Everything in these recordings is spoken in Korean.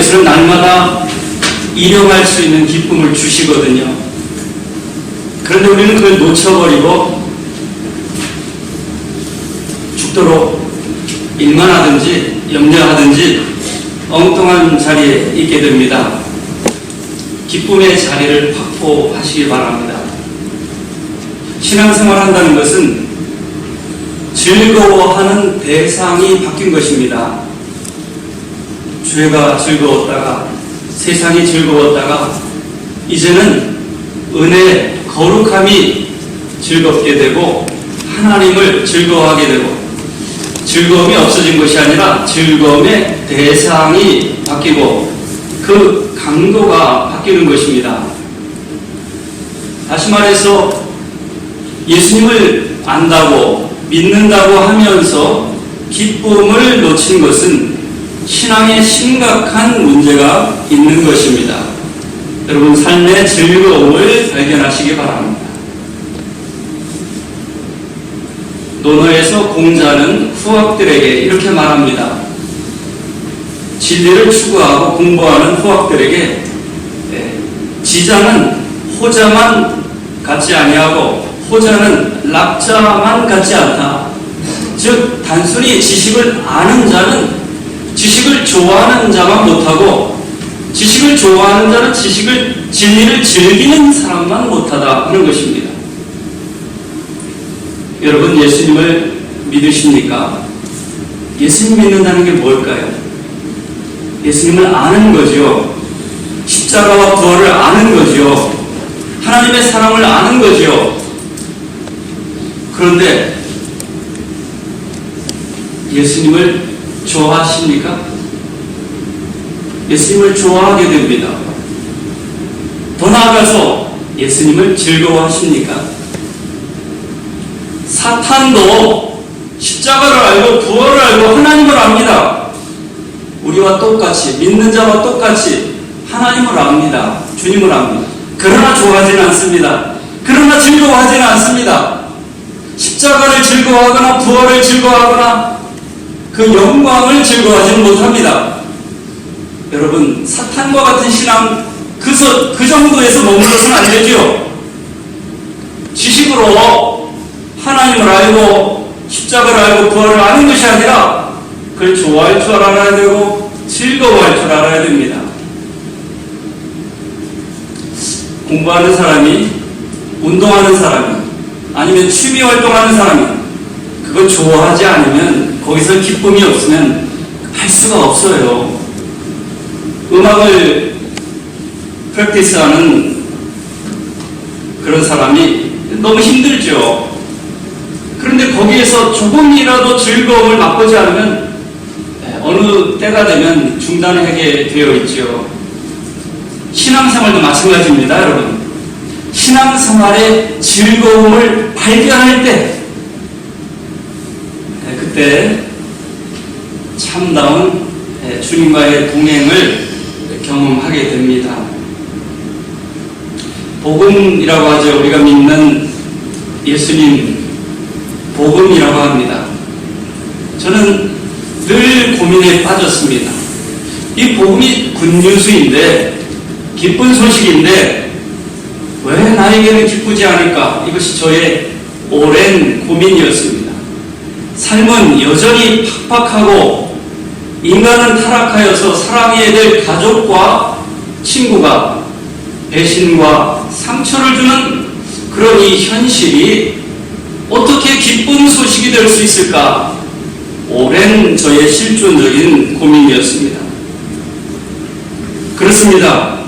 하나님께서는 날마다 일용할 수 있는 기쁨을 주시거든요. 그런데 우리는 그걸 놓쳐버리고 죽도록 일만 하든지 염려하든지 엉뚱한 자리에 있게 됩니다. 기쁨의 자리를 확보하시기 바랍니다. 신앙생활 한다는 것은 즐거워하는 대상이 바뀐 것입니다. 죄가 즐거웠다가 세상이 즐거웠다가 이제는 은혜, 거룩함이 즐겁게 되고 하나님을 즐거워하게 되고 즐거움이 없어진 것이 아니라 즐거움의 대상이 바뀌고 그 강도가 바뀌는 것입니다. 다시 말해서 예수님을 안다고 믿는다고 하면서 기쁨을 놓친 것은 신앙에 심각한 문제가 있는 것입니다. 여러분 삶의 즐거움을 발견하시기 바랍니다. 논어에서 공자는 후학들에게 이렇게 말합니다. 진리를 추구하고 공부하는 후학들에게 지자는 호자만 같지 아니하고 호자는 락자만 같지 않다. 즉 단순히 지식을 아는 자는 지식을 좋아하는 자만 못하고 지식을 좋아하는 자는 진리를 즐기는 사람만 못하다 하는 것입니다. 여러분 예수님을 믿으십니까? 예수님 믿는다는 게 뭘까요? 예수님을 아는 거죠. 십자가와 부활을 아는 거죠. 하나님의 사랑을 아는 거죠. 그런데 예수님을 좋아하십니까? 예수님을 좋아하게 됩니다. 더 나아가서 예수님을 즐거워하십니까? 사탄도 십자가를 알고 부활을 알고 하나님을 압니다. 우리와 똑같이 믿는 자와 똑같이 하나님을 압니다. 주님을 압니다. 그러나 좋아하지는 않습니다. 그러나 즐거워하지는 않습니다. 십자가를 즐거워하거나 부활을 즐거워하거나 그 영광을 즐거워하지는 못합니다. 여러분 사탄과 같은 신앙 그 정도에서 머물러서는 안 되죠. 지식으로 하나님을 알고 십자가를 알고 부활을 아는 것이 아니라 그걸 좋아할 줄 알아야 되고 즐거워할 줄 알아야 됩니다. 공부하는 사람이 운동하는 사람이 아니면 취미 활동하는 사람이 그걸 좋아하지 않으면 거기서 기쁨이 없으면 할 수가 없어요. 음악을 프랙티스하는 그런 사람이 너무 힘들죠. 그런데 거기에서 조금이라도 즐거움을 맛보지 않으면 어느 때가 되면 중단하게 되어 있죠. 신앙생활도 마찬가지입니다, 여러분. 신앙생활의 즐거움을 발견할 때 그때 참다운 주님과의 동행을 경험하게 됩니다. 복음이라고 하죠. 우리가 믿는 예수님 복음이라고 합니다. 저는 늘 고민에 빠졌습니다. 이 복음이 굿뉴스인데 기쁜 소식인데 왜 나에게는 기쁘지 않을까? 이것이 저의 오랜 고민이었습니다. 삶은 여전히 팍팍하고 인간은 타락하여서 사랑해야 될 가족과 친구가 배신과 상처를 주는 그런 이 현실이 어떻게 기쁜 소식이 될 수 있을까? 오랜 저의 실존적인 고민이었습니다. 그렇습니다.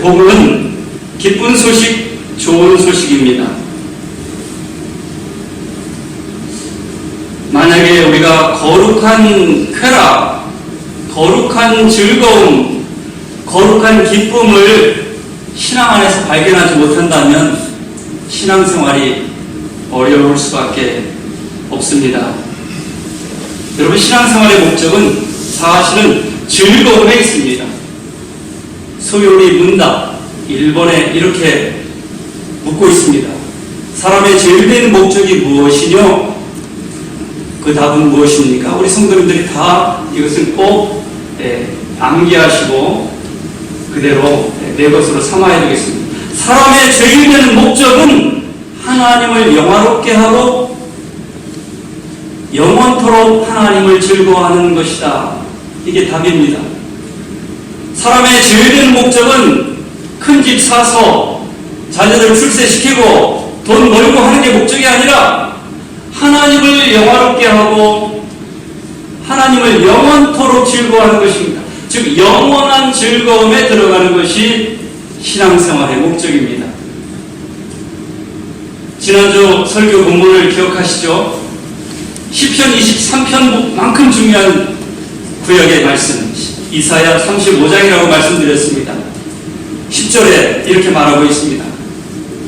복음은 기쁜 소식, 좋은 소식입니다. 만약에 우리가 거룩한 쾌락, 거룩한 즐거움, 거룩한 기쁨을 신앙 안에서 발견하지 못한다면 신앙생활이 어려울 수밖에 없습니다. 여러분 신앙생활의 목적은 사실은 즐거움에 있습니다. 소요리 문답 1번에 이렇게 묻고 있습니다. 사람의 제일 된 목적이 무엇이뇨? 그 답은 무엇입니까? 우리 성도님들이 다 이것을 꼭 암기하시고 그대로 내 것으로 삼아야 되겠습니다. 사람의 죄를 되는 목적은 하나님을 영화롭게 하고 영원토록 하나님을 즐거워하는 것이다. 이게 답입니다. 사람의 죄를 되는 목적은 큰 집 사서 자녀들 출세시키고 돈 벌고 하는 게 목적이 아니라 하나님을 영화롭게 하고 하나님을 영원토록 즐거워하는 것입니다. 즉 영원한 즐거움에 들어가는 것이 신앙생활의 목적입니다. 지난주 설교 본문을 기억하시죠? 시편 23편만큼 중요한 구약의 말씀, 이사야 35장이라고 말씀드렸습니다. 10절에 이렇게 말하고 있습니다.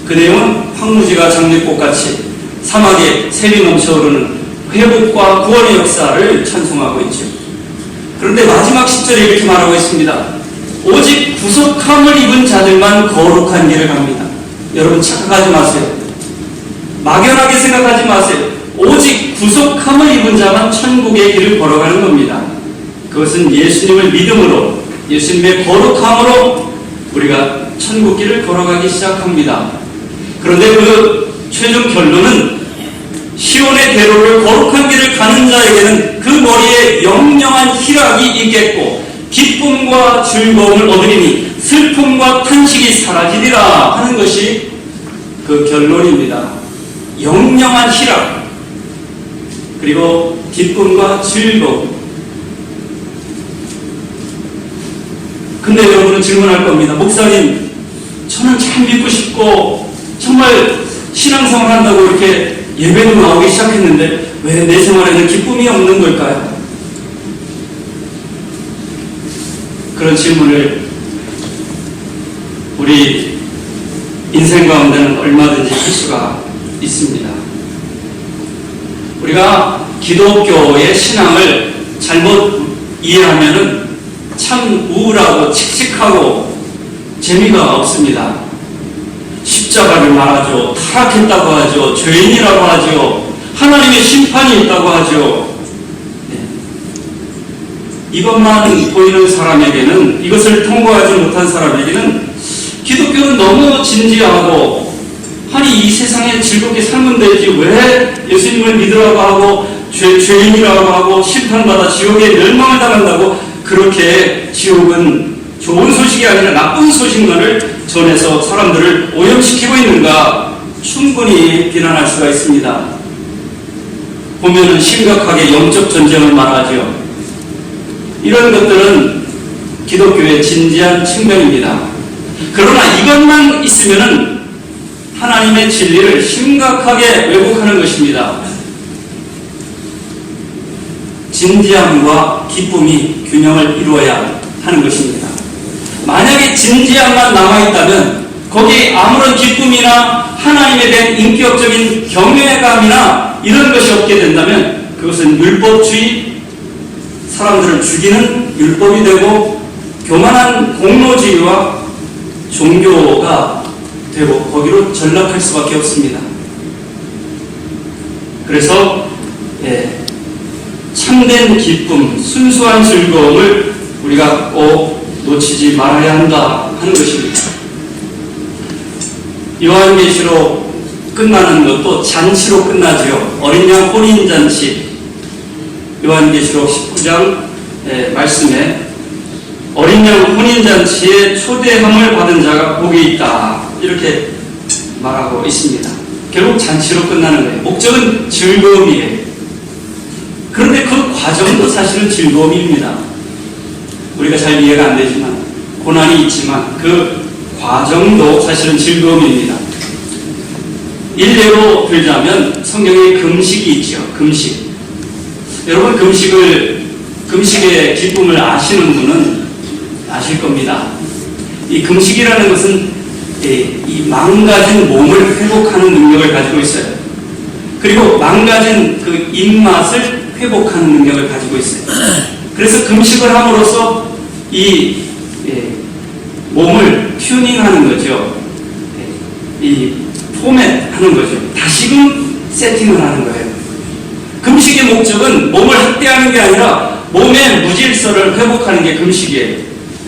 그 내용은 황무지가 장미꽃같이 사막에 샘이 넘쳐오르는 회복과 구원의 역사를 찬송하고 있죠. 그런데 마지막 10절에 이렇게 말하고 있습니다. 오직 구속함을 입은 자들만 거룩한 길을 갑니다. 여러분 착각하지 마세요. 막연하게 생각하지 마세요. 오직 구속함을 입은 자만 천국의 길을 걸어가는 겁니다. 그것은 예수님을 믿음으로, 예수님의 거룩함으로 우리가 천국 길을 걸어가기 시작합니다. 그런데 그 최종 결론은 시온의 대로를 거룩한 길을 가는 자에게는 그 머리에 영영한 희락이 있겠고 기쁨과 즐거움을 얻으리니 슬픔과 탄식이 사라지리라 하는 것이 그 결론입니다. 영영한 희락 그리고 기쁨과 즐거움. 근데 여러분은 질문할 겁니다. 목사님, 저는 잘 믿고 싶고 정말 신앙생활 한다고 이렇게 예배도 나오기 시작했는데 왜 내 생활에는 기쁨이 없는 걸까요? 그런 질문을 우리 인생 가운데는 얼마든지 할 수가 있습니다. 우리가 기독교의 신앙을 잘못 이해하면은 참 우울하고 칙칙하고 재미가 없습니다. 십자가를 말하죠. 타락했다고 하죠. 죄인이라고 하죠. 하나님의 심판이 있다고 하죠. 이것만 보이는 사람에게는, 이것을 통과하지 못한 사람에게는 기독교는 너무 진지하고, 아니 이 세상에 즐겁게 살면 되지 왜 예수님을 믿으라고 하고 죄인이라고 하고 심판받아 지옥에 멸망을 당한다고 그렇게 지옥은 좋은 소식이 아니라 나쁜 소식만을 전해서 사람들을 오염시키고 있는가 충분히 비난할 수가 있습니다. 보면은 심각하게 영적 전쟁을 말하죠. 이런 것들은 기독교의 진지한 측면입니다. 그러나 이것만 있으면은 하나님의 진리를 심각하게 왜곡하는 것입니다. 진지함과 기쁨이 균형을 이루어야 하는 것입니다. 만약에 진지함만 남아있다면 거기에 아무런 기쁨이나 하나님에 대한 인격적인 경외감이나 이런 것이 없게 된다면 그것은 율법주의, 사람들을 죽이는 율법이 되고 교만한 공로주의와 종교가 되고 거기로 전락할 수밖에 없습니다. 그래서 참된 기쁨, 순수한 즐거움을 우리가 꼭 놓치지 말아야 한다 하는 것입니다. 요한계시록 끝나는 것도 잔치로 끝나지요. 어린 양 혼인잔치. 요한계시록 19장 말씀에 어린 양 혼인잔치에 초대함을 받은 자가 복이 있다 이렇게 말하고 있습니다. 결국 잔치로 끝나는 거예요. 목적은 즐거움이에요. 그런데 그 과정도 사실은 즐거움입니다. 우리가 잘 이해가 안 되지만 고난이 있지만 그 과정도 사실은 즐거움입니다. 일례로 들자면 성경에 금식이 있죠. 금식. 여러분 금식의 기쁨을 아시는 분은 아실 겁니다. 이 금식이라는 것은 이 망가진 몸을 회복하는 능력을 가지고 있어요. 그리고 망가진 그 입맛을 회복하는 능력을 가지고 있어요. 그래서 금식을 함으로써 이 몸을 튜닝하는 거죠. 이 포맷하는 거죠. 다시금 세팅을 하는 거예요. 금식의 목적은 몸을 학대하는 게 아니라 몸의 무질서를 회복하는 게 금식이에요.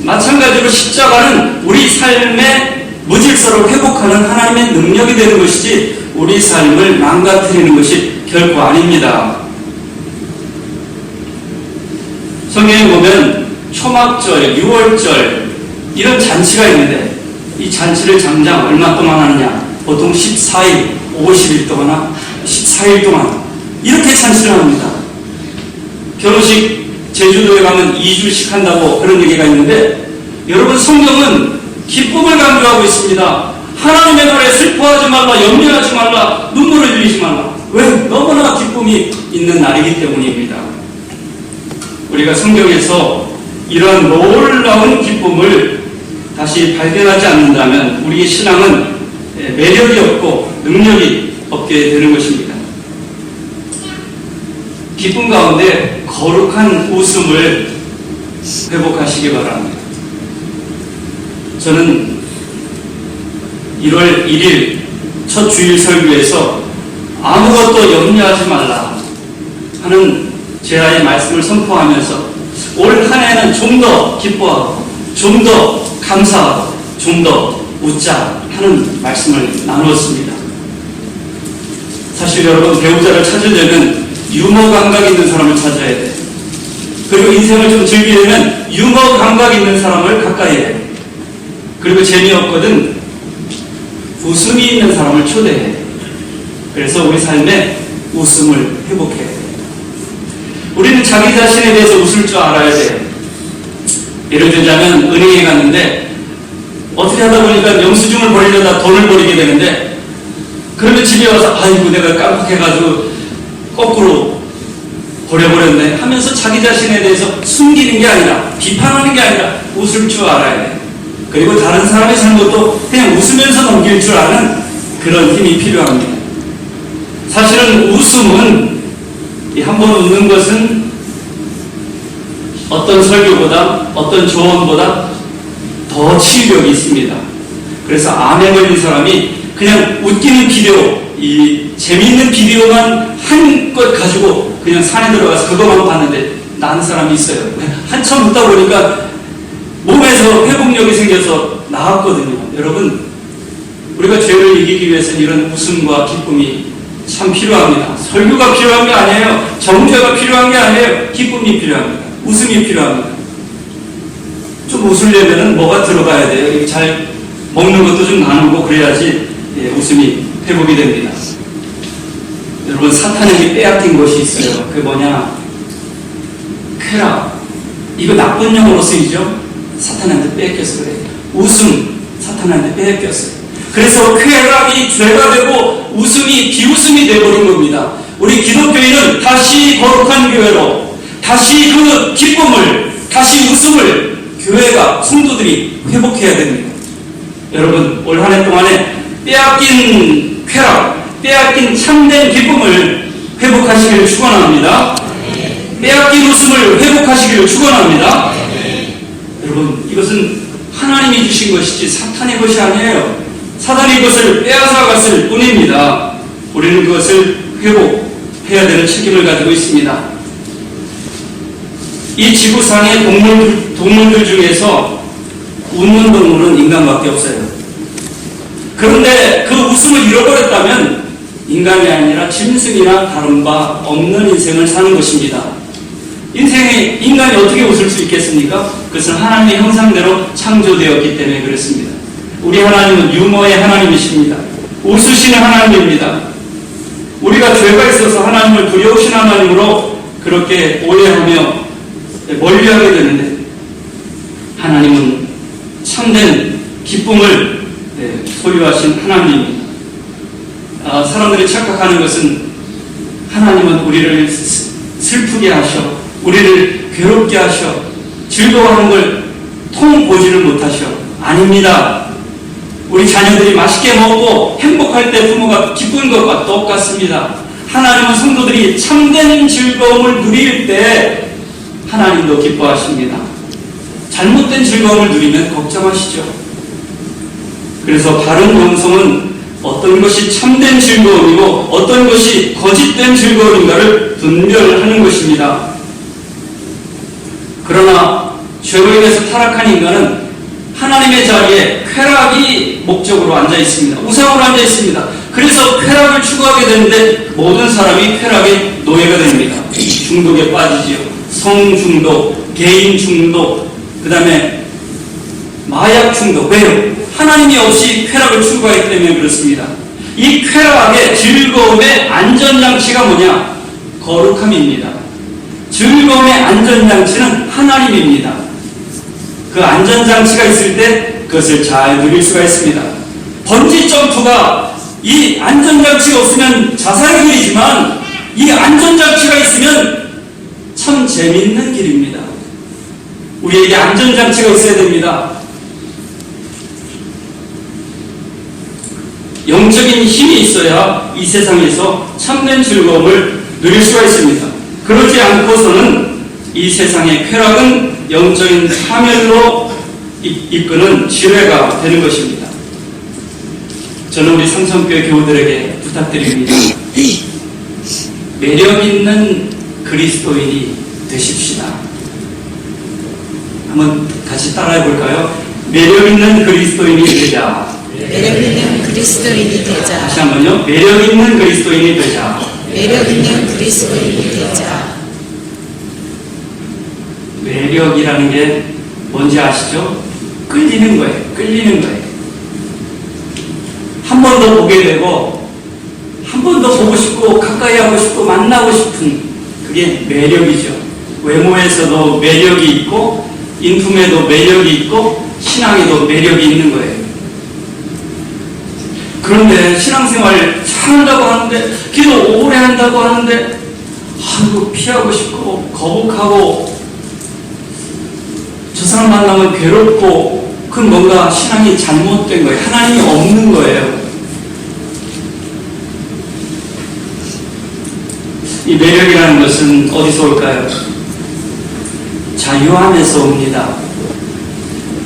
마찬가지로 십자가는 우리 삶의 무질서를 회복하는 하나님의 능력이 되는 것이지 우리 삶을 망가뜨리는 것이 결코 아닙니다. 성경에 보면 초막절, 유월절 이런 잔치가 있는데 이 잔치를 장장 얼마 동안 하느냐? 보통 14일, 50일 동안, 14일 동안 이렇게 잔치를 합니다. 결혼식 제주도에 가면 2주씩 한다고 그런 얘기가 있는데 여러분 성경은 기쁨을 강조하고 있습니다. 하나님의 날에 슬퍼하지 말라, 염려하지 말라, 눈물을 흘리지 말라. 왜? 너무나 기쁨이 있는 날이기 때문입니다. 우리가 성경에서 이런 놀라운 기쁨을 다시 발견하지 않는다면 우리의 신앙은 매력이 없고 능력이 없게 되는 것입니다. 기쁨 가운데 거룩한 웃음을 회복하시기 바랍니다. 저는 1월 1일 첫 주일 설교에서 아무것도 염려하지 말라 하는 제라의 말씀을 선포하면서 올 한 해는 좀 더 기뻐하고 좀 더 감사하고 좀 더 웃자 하는 말씀을 나누었습니다. 사실 여러분 배우자를 찾으려면 유머 감각 있는 사람을 찾아야 돼요. 그리고 인생을 좀 즐기려면 유머 감각 있는 사람을 가까이 해요. 그리고 재미없거든 웃음이 있는 사람을 초대해요. 그래서 우리 삶에 웃음을 회복해야 돼요. 우리는 자기 자신에 대해서 웃을 줄 알아야 돼요. 예를 들자면 은행에 갔는데 어떻게 하다 보니까 영수증을 버리려다 돈을 버리게 되는데 그러면 집에 와서 아이고 내가 깜빡해가지고 거꾸로 버려버렸네 하면서 자기 자신에 대해서 숨기는 게 아니라 비판하는 게 아니라 웃을 줄 알아야 돼요. 그리고 다른 사람의 잘못도 그냥 웃으면서 넘길 줄 아는 그런 힘이 필요합니다. 사실은 웃음은 한 번 웃는 것은 어떤 설교보다 어떤 조언보다 더 치유력이 있습니다. 그래서 암에 걸린 사람이 그냥 웃기는 비디오, 이 재미있는 비디오만 한껏 가지고 그냥 산에 들어가서 그것만 봤는데 나은 사람이 있어요. 한참 웃다 보니까 몸에서 회복력이 생겨서 나았거든요. 여러분, 우리가 죄를 이기기 위해서는 이런 웃음과 기쁨이 참 필요합니다. 설교가 필요한 게 아니에요. 정죄가 필요한 게 아니에요. 기쁨이 필요합니다. 웃음이 필요합니다. 좀 웃으려면 뭐가 들어가야 돼요? 잘 먹는 것도 좀 나누고 그래야지 웃음이 회복이 됩니다. 여러분 사탄에게 빼앗긴 것이 있어요. 그게 뭐냐? 쾌락. 이거 나쁜 영어로 쓰이죠? 사탄한테 뺏겼어 그래요. 웃음 사탄한테 뺏겼어요. 그래서 쾌락이 죄가 되고 웃음이 비웃음이 되어버린 겁니다. 우리 기독교인은 다시 거룩한 교회로 다시 그 기쁨을 다시 웃음을 교회가 성도들이 회복해야 됩니다. 여러분 올 한 해 동안에 빼앗긴 쾌락, 빼앗긴 참된 기쁨을 회복하시기를 축원합니다. 빼앗긴 웃음을 회복하시기를 축원합니다. 여러분 이것은 하나님이 주신 것이지 사탄의 것이 아니에요. 사단이 그것을 빼앗아갔을 뿐입니다. 우리는 그것을 회복해야 되는 책임을 가지고 있습니다. 이 지구상의 동물들 중에서 웃는 동물은 인간밖에 없어요. 그런데 그 웃음을 잃어버렸다면 인간이 아니라 짐승이나 다른 바 없는 인생을 사는 것입니다. 인간이 어떻게 웃을 수 있겠습니까? 그것은 하나님의 형상대로 창조되었기 때문에 그렇습니다. 우리 하나님은 유머의 하나님이십니다. 웃으시는 하나님입니다. 우리가 죄가 있어서 하나님을 두려우신 하나님으로 그렇게 오해하며 멀리하게 되는데 하나님은 참된 기쁨을 소유하신 하나님입니다. 사람들이 착각하는 것은 하나님은 우리를 슬프게 하셔, 우리를 괴롭게 하셔, 즐거워하는 걸 통 보지를 못하셔. 아닙니다. 우리 자녀들이 맛있게 먹고 행복할 때 부모가 기쁜 것과 똑같습니다. 하나님은 성도들이 참된 즐거움을 누릴 때 하나님도 기뻐하십니다. 잘못된 즐거움을 누리면 걱정하시죠. 그래서 바른 영성은 어떤 것이 참된 즐거움이고 어떤 것이 거짓된 즐거움인가를 분별하는 것입니다. 그러나 죄로 인해서 타락한 인간은 하나님의 자리에 쾌락이 목적으로 앉아 있습니다. 우상으로 앉아 있습니다. 그래서 쾌락을 추구하게 되는데 모든 사람이 쾌락의 노예가 됩니다. 중독에 빠지지요. 성 중독, 개인 중독, 그 다음에 마약 중독. 왜요? 하나님이 없이 쾌락을 추구하기 때문에 그렇습니다. 이 쾌락의 즐거움의 안전장치가 뭐냐? 거룩함입니다. 즐거움의 안전장치는 하나님입니다. 그 안전장치가 있을 때 그것을 잘 누릴 수가 있습니다. 번지 점프가 이 안전장치가 없으면 자살의 길이지만 이 안전장치가 있으면 참 재밌는 길입니다. 우리에게 안전장치가 있어야 됩니다. 영적인 힘이 있어야 이 세상에서 참된 즐거움을 누릴 수가 있습니다. 그러지 않고서는 이 세상의 쾌락은 영적인 파멸로 이끄는 지뢰가 되는 것입니다. 저는 우리 삼성교회 교우들에게 부탁드립니다. 매력 있는 그리스도인이 되십시다. 한번 같이 따라해 볼까요? 매력 있는 그리스도인이 되자. 매력 있는 그리스도인이 되자. 다시 한번요. 매력 있는 그리스도인이 되자. 매력 있는 그리스도인이 되자. 매력이라는 게 뭔지 아시죠? 끌리는 거예요. 끌리는 거예요. 한 번 더 보게 되고 한 번 더 보고 싶고 가까이 하고 싶고 만나고 싶은 그게 매력이죠. 외모에서도 매력이 있고 인품에도 매력이 있고 신앙에도 매력이 있는 거예요. 그런데 신앙생활 잘한다고 하는데 기도 오래 한다고 하는데 아이고 피하고 싶고 거북하고 저 사람 만나면 괴롭고 그건 뭔가 신앙이 잘못된 거예요. 하나님이 없는 거예요. 이 매력이라는 것은 어디서 올까요? 자유함에서 옵니다.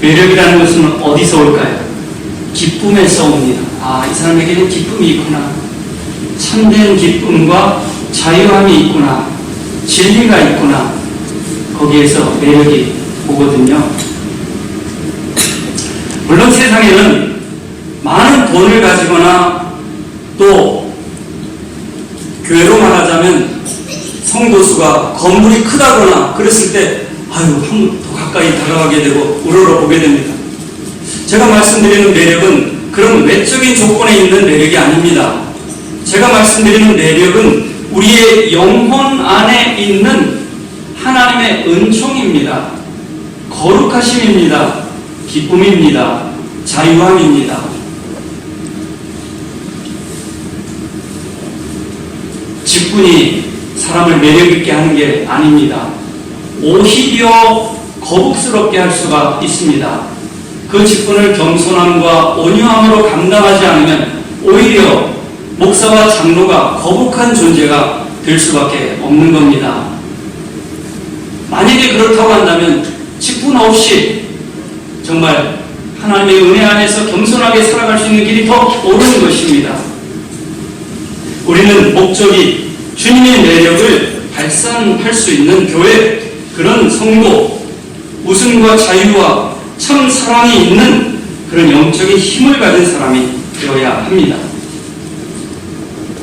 매력이라는 것은 어디서 올까요? 기쁨에서 옵니다. 아, 이 사람에게는 기쁨이 있구나. 참된 기쁨과 자유함이 있구나. 진리가 있구나. 거기에서 매력이 오거든요. 물론 세상에는 많은 돈을 가지거나 또 교회로 말하자면 성도수가 건물이 크다거나 그랬을 때 아유 한 번 더 가까이 다가가게 되고 우러러보게 됩니다. 제가 말씀드리는 매력은 그런 외적인 조건에 있는 매력이 아닙니다. 제가 말씀드리는 매력은 우리의 영혼 안에 있는 하나님의 은총입니다. 거룩하심입니다. 기쁨입니다. 자유함입니다. 직분이 사람을 매력있게 하는 게 아닙니다. 오히려 거북스럽게 할 수가 있습니다. 그 직분을 겸손함과 온유함으로 감당하지 않으면 오히려 목사와 장로가 거북한 존재가 될 수밖에 없는 겁니다. 만약에 그렇다고 한다면 직분 없이 정말 하나님의 은혜 안에서 겸손하게 살아갈 수 있는 길이 더 옳은 것입니다. 우리는 목적이 주님의 매력을 발산할 수 있는 교회, 그런 성도, 웃음과 자유와 참 사랑이 있는 그런 영적인 힘을 가진 사람이 되어야 합니다.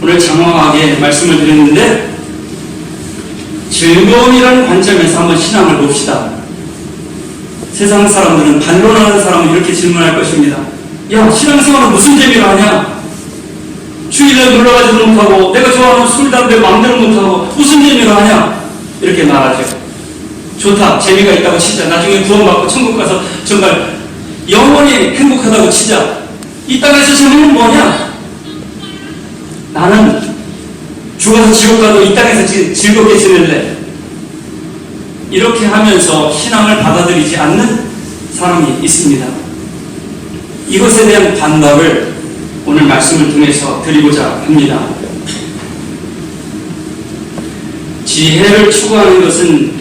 오늘 장황하게 말씀을 드렸는데 즐거움이라는 관점에서 한번 신앙을 봅시다. 세상 사람들은 반론하는 사람은 이렇게 질문할 것입니다. 야, 신앙생활은 무슨 재미로 하냐? 주일에 놀러가지도 못하고 내가 좋아하는 술, 담배 마음대로 못하고 무슨 재미로 하냐? 이렇게 말하죠. 좋다, 재미가 있다고 치자. 나중에 구원받고 천국 가서 정말 영원히 행복하다고 치자. 이 땅에서 재미는 뭐냐? 나는 죽어서 지옥 가도 이 땅에서 즐겁게 지낼래. 이렇게 하면서 신앙을 받아들이지 않는 사람이 있습니다. 이것에 대한 반박을 오늘 말씀을 통해서 드리고자 합니다. 지혜를 추구하는 것은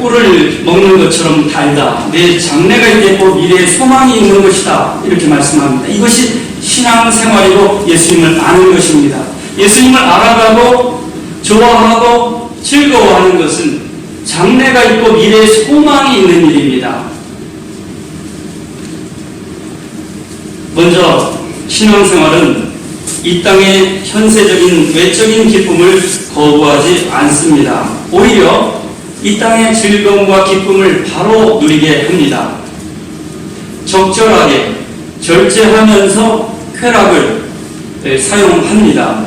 꿀을 먹는 것처럼 달다. 내 장래가 있겠고 미래에 소망이 있는 것이다. 이렇게 말씀합니다. 이것이 신앙생활이고 예수님을 아는 것입니다. 예수님을 알아가고 좋아하고 즐거워하는 것은 장래가 있고 미래에 소망이 있는 일입니다. 먼저 신앙생활은 이 땅의 현세적인 외적인 기쁨을 거부하지 않습니다. 오히려 이 땅의 즐거움과 기쁨을 바로 누리게 합니다. 적절하게 절제하면서 쾌락을 사용합니다.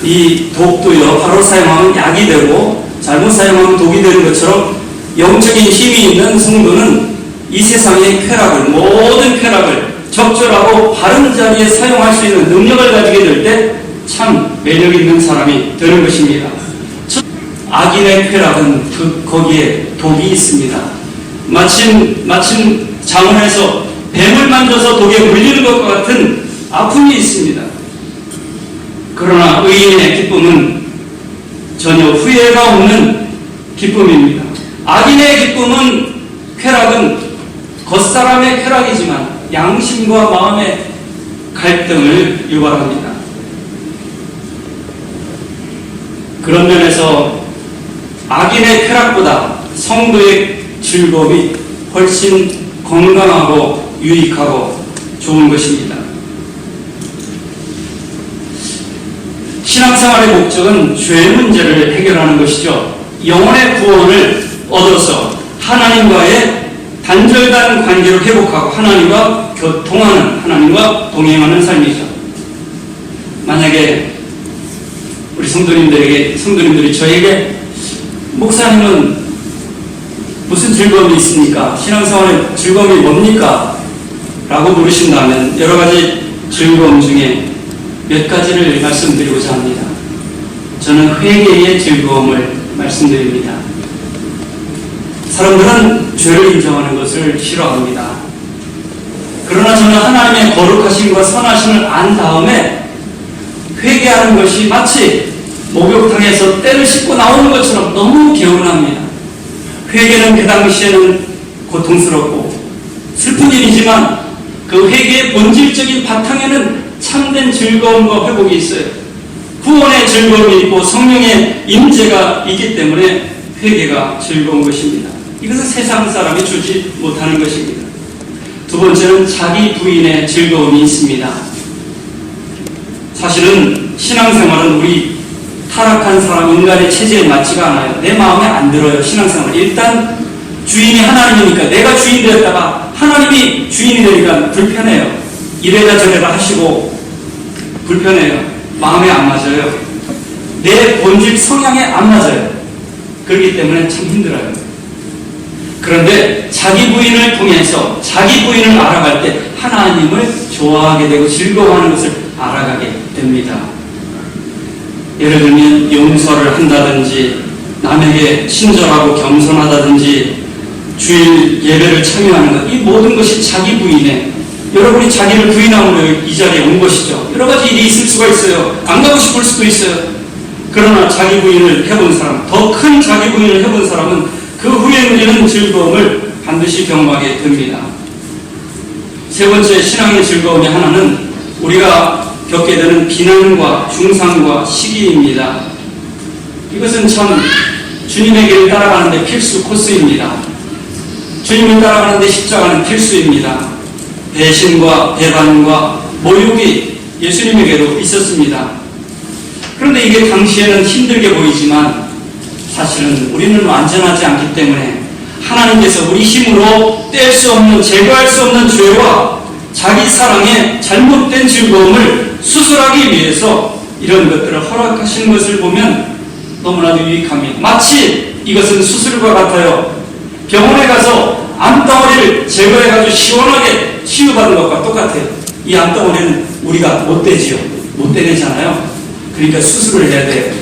이 독도요, 바로 사용하면 약이 되고 잘못 사용하면 독이 되는 것처럼 영적인 힘이 있는 성도는 이 세상의 쾌락을, 모든 쾌락을 적절하고 바른 자리에 사용할 수 있는 능력을 가지게 될 때 참 매력 있는 사람이 되는 것입니다. 악인의 쾌락은 거기에 독이 있습니다. 마침 장원에서 뱀을 만져서 독에 물리는 것과 같은 아픔이 있습니다. 그러나 의인의 기쁨은 전혀 후회가 없는 기쁨입니다. 악인의 기쁨은, 쾌락은 겉사람의 쾌락이지만 양심과 마음의 갈등을 유발합니다. 그런 면에서 악인의 쾌락보다 성도의 즐거움이 훨씬 건강하고 유익하고 좋은 것입니다. 신앙생활의 목적은 죄 문제를 해결하는 것이죠. 영혼의 구원을 얻어서 하나님과의 단절된 관계를 회복하고 하나님과 교통하는, 하나님과 동행하는 삶이죠. 만약에 우리 성도님들이 저에게 목사님은 무슨 즐거움이 있습니까? 신앙생활의 즐거움이 뭡니까? 라고 물으신다면 여러 가지 즐거움 중에 몇 가지를 말씀드리고자 합니다. 저는 회개의 즐거움을 말씀드립니다. 사람들은 죄를 인정하는 것을 싫어합니다. 그러나 저는 하나님의 거룩하심과 선하심을 안 다음에 회개하는 것이 마치 목욕탕에서 때를 씻고 나오는 것처럼 너무 개운합니다. 회개는 그 당시에는 고통스럽고 슬픈 일이지만 그 회개의 본질적인 바탕에는 참된 즐거움과 회복이 있어요. 구원의 즐거움이 있고 성령의 임재가 있기 때문에 회개가 즐거운 것입니다. 이것은 세상 사람이 주지 못하는 것입니다. 두 번째는 자기 부인의 즐거움이 있습니다. 사실은 신앙생활은 우리 타락한 사람, 인간의 체제에 맞지가 않아요. 내 마음에 안 들어요, 신앙생활. 일단 주인이 하나님이니까 내가 주인 되었다가 하나님이 주인이 되니까 불편해요. 이래라 저래라 하시고 불편해요. 마음에 안 맞아요. 내 본질 성향에 안 맞아요. 그렇기 때문에 참 힘들어요. 그런데 자기 부인을 통해서 자기 부인을 알아갈 때 하나님을 좋아하게 되고 즐거워하는 것을 알아가게 됩니다. 예를 들면 용서를 한다든지 남에게 친절하고 겸손하다든지 주일 예배를 참여하는 것, 이 모든 것이 자기 부인에, 여러분이 자기를 부인함으로 이 자리에 온 것이죠. 여러 가지 일이 있을 수가 있어요. 안 가고 싶을 수도 있어요. 그러나 자기 부인을 해본 사람, 더 큰 자기 부인을 해본 사람은 그 후에 누리는 즐거움을 반드시 경험하게 됩니다. 세 번째 신앙의 즐거움의 하나는 우리가 겪게 되는 비난과 중상과 시기입니다. 이것은 참 주님의 길을 따라가는데 필수 코스입니다. 주님을 따라가는데 십자가는 필수입니다. 배신과 배반과 모욕이 예수님에게도 있었습니다. 그런데 이게 당시에는 힘들게 보이지만 사실은 우리는 완전하지 않기 때문에 하나님께서 우리 힘으로 뗄 수 없는, 제거할 수 없는 죄와 자기 사랑의 잘못된 즐거움을 수술하기 위해서 이런 것들을 허락하시는 것을 보면 너무나도 유익합니다. 마치 이것은 수술과 같아요. 병원에 가서 암덩어리를 제거해가지고 시원하게 치유받은 것과 똑같아요. 이 암덩어리는 우리가 못 떼지요. 못 떼내잖아요. 그러니까 수술을 해야 돼요.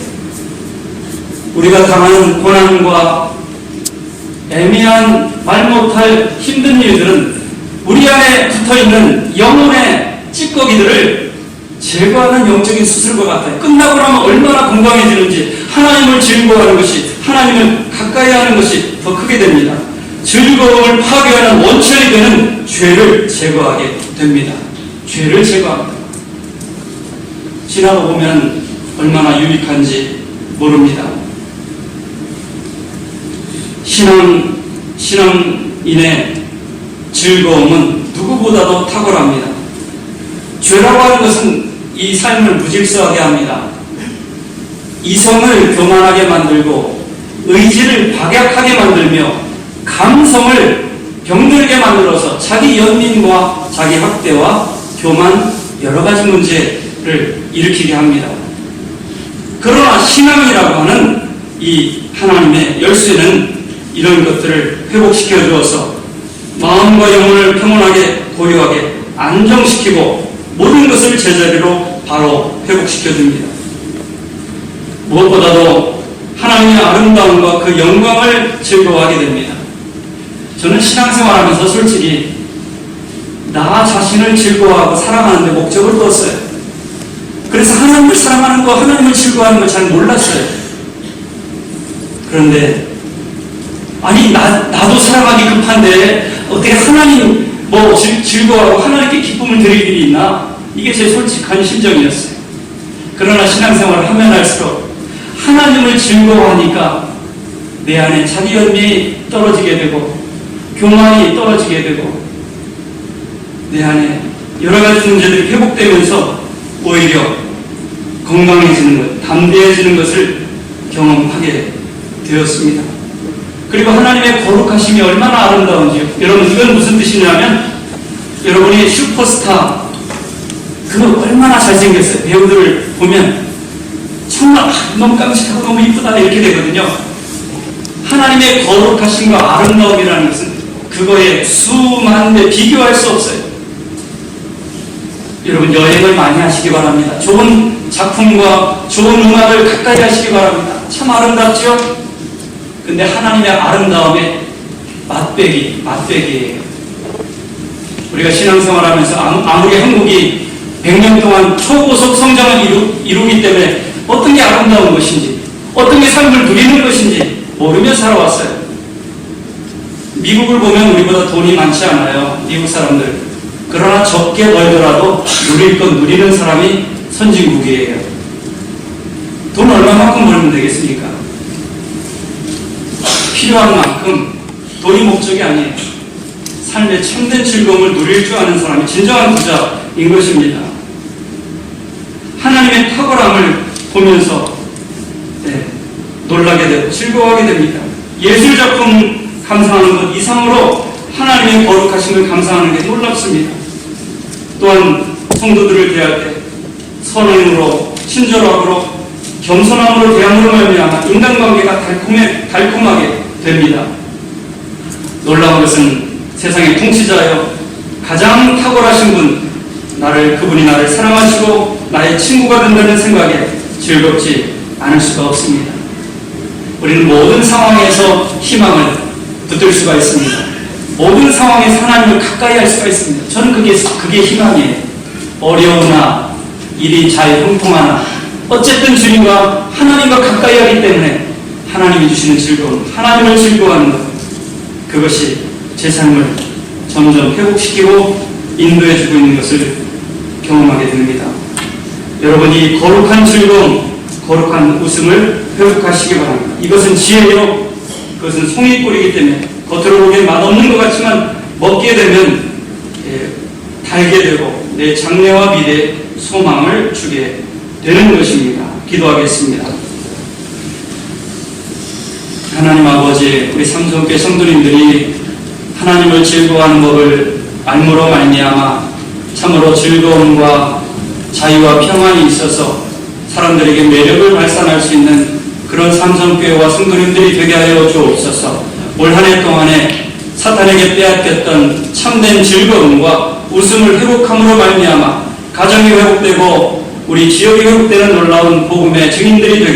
우리가 당하는 고난과 애매한 말 못할 힘든 일들은 우리 안에 붙어있는 영혼의 찌꺼기들을 제거하는 영적인 수술과 같아요. 끝나고 나면 얼마나 건강해지는지, 하나님을 즐거워하는 것이, 하나님을 가까이 하는 것이 더 크게 됩니다. 즐거움을 파괴하는 원천이 되는 죄를 제거하게 됩니다. 죄를 제거합니다. 지나고 보면 얼마나 유익한지 모릅니다. 신앙인의 즐거움은 누구보다도 탁월합니다. 죄라고 하는 것은 이 삶을 무질서하게 합니다. 이성을 교만하게 만들고 의지를 박약하게 만들며 감성을 병들게 만들어서 자기 연민과 자기 학대와 교만 여러 가지 문제를 일으키게 합니다. 그러나 신앙이라고 하는 이 하나님의 열쇠는 이런 것들을 회복시켜 주어서 마음과 영혼을 평온하게 고요하게 안정시키고 모든 것을 제자리로 바로 회복시켜 줍니다. 무엇보다도 하나님의 아름다움과 그 영광을 즐거워하게 됩니다. 저는 신앙생활하면서 솔직히 나 자신을 즐거워하고 사랑하는 데 목적을 두었어요. 그래서 하나님을 사랑하는 거, 하나님을 즐거워하는 거 잘 몰랐어요. 그런데 아니 나도 사랑하기 급한데 어떻게 하나님 즐거워하고 하나님께 기쁨을 드릴 일이 있나? 이게 제 솔직한 심정이었어요. 그러나 신앙생활을 하면 할수록 하나님을 즐거워하니까 내 안에 자기 연민이 떨어지게 되고 교만이 떨어지게 되고 내 안에 여러 가지 문제들이 회복되면서 오히려 건강해지는 것, 담대해지는 것을 경험하게 되었습니다. 그리고 하나님의 거룩하심이 얼마나 아름다운지요. 여러분, 이건 무슨 뜻이냐면 여러분이 슈퍼스타 그거 얼마나 잘생겼어요. 배우들을 보면 정말 너무 깜찍하고 너무 이쁘다 이렇게 되거든요. 하나님의 거룩하심과 아름다움이라는 것은 그거에 수만 배 비교할 수 없어요. 여러분, 여행을 많이 하시기 바랍니다. 좋은 작품과 좋은 음악을 가까이 하시기 바랍니다. 참 아름답죠? 근데 하나님의 아름다움의 맛배기예요. 우리가 신앙생활 하면서 아무리 한국이 100년 동안 초고속 성장을 이루기 때문에 어떤 게 아름다운 것인지, 어떤 게 삶을 누리는 것인지 모르며 살아왔어요. 미국을 보면 우리보다 돈이 많지 않아요. 미국 사람들. 그러나 적게 벌더라도 누릴 건 누리는 사람이 선진국이에요. 돈 얼마만큼 벌면 되겠습니까? 필요한 만큼. 돈이 목적이 아니에요. 삶의 참된 즐거움을 누릴 줄 아는 사람이 진정한 부자인 것입니다. 하나님의 탁월함을 보면서 놀라게 되고 즐거워하게 됩니다. 예술작품 감상하는 것 이상으로 하나님의 거룩하심을 감상하는 게 놀랍습니다. 또한 성도들을 대할 때 선행으로, 친절함으로, 겸손함으로 대함으로 말미암아 인간관계가 달콤하게 됩니다. 놀라운 것은 세상의 통치자여 가장 탁월하신 분, 그분이 나를 사랑하시고 나의 친구가 된다는 생각에 즐겁지 않을 수가 없습니다. 우리는 모든 상황에서 희망을 붙들 수가 있습니다. 모든 상황에서 하나님을 가까이 할 수가 있습니다. 저는 그게 희망이에요. 어려우나 일이 잘 형통하나 어쨌든 주님과 하나님과 가까이 하기 때문에 하나님이 주시는 즐거움, 하나님을 즐거워하는 것, 그것이 제 삶을 점점 회복시키고 인도해주고 있는 것을 경험하게 됩니다. 여러분이 거룩한 즐거움, 거룩한 웃음을 회복하시기 바랍니다. 이것은 지혜요, 그것은 송이꿀이기 때문에 겉으로 보기엔 맛없는 것 같지만 먹게 되면 달게 되고 내 장래와 미래에 소망을 주게 되는 것입니다. 기도하겠습니다. 하나님 아버지, 우리 삼성교회 성도님들이 하나님을 즐거워하는 법을 알므로 말미암아 참으로 즐거움과 자유와 평안이 있어서 사람들에게 매력을 발산할 수 있는 그런 삼성교회와 성도님들이 되게 하여 주옵소서. 올 한 해 동안에 사탄에게 빼앗겼던 참된 즐거움과 웃음을 회복함으로 말미암아 가정이 회복되고 우리 지역이 회복되는 놀라운 복음의 증인들이 되게